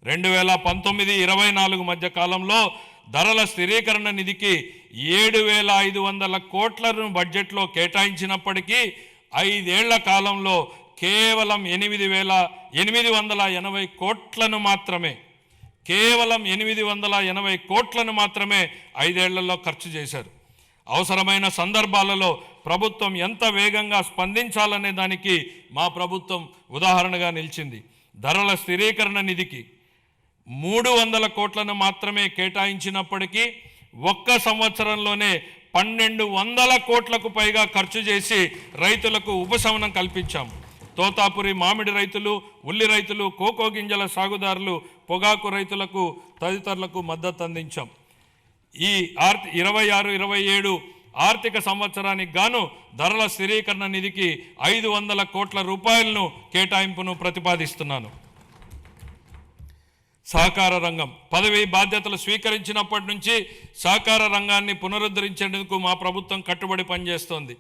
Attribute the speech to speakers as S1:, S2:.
S1: 2019-24 మధ్య కాలంలో ధరల స్థిరీకరణ నిధికి 7,500 కోట్లను బడ్జెట్లో కేటాయించినప్పటికీ 5 ఏళ్ల కాలంలో కేవలం 8,880 కోట్లను మాత్రమే కేవలం 880 కోట్లను మాత్రమే 5 ఏళ్లలో ఖర్చు చేశారు. అవసరమైన సందర్భాలలో ప్రభుత్వం ఎంత వేగంగా స్పందించాలనే దానికి మా ప్రభుత్వం ఉదాహరణగా నిలిచింది. ధరల స్థిరీకరణ నిధికి 300 కోట్లను మాత్రమే కేటాయించినప్పటికీ ఒక్క సంవత్సరంలోనే 1,200 కోట్లకు పైగా ఖర్చు చేసి రైతులకు ఉపశమనం కల్పించాం. తోతాపురి మామిడి రైతులు, ఉల్లి రైతులు, కోకో గింజల సాగుదారులు, పొగాకు రైతులకు తదితరులకు మద్దతు అందించాం. ఈ 26-27 ఆర్థిక సంవత్సరానికి గాను ధరల స్థిరీకరణ నిధికి 500 కోట్ల రూపాయలను కేటాయింపును ప్రతిపాదిస్తున్నాను. సహకార రంగం పదవి బాధ్యతలు స్వీకరించినప్పటి నుంచి సహకార రంగాన్ని పునరుద్ధరించేందుకు మా ప్రభుత్వం కట్టుబడి పనిచేస్తోంది.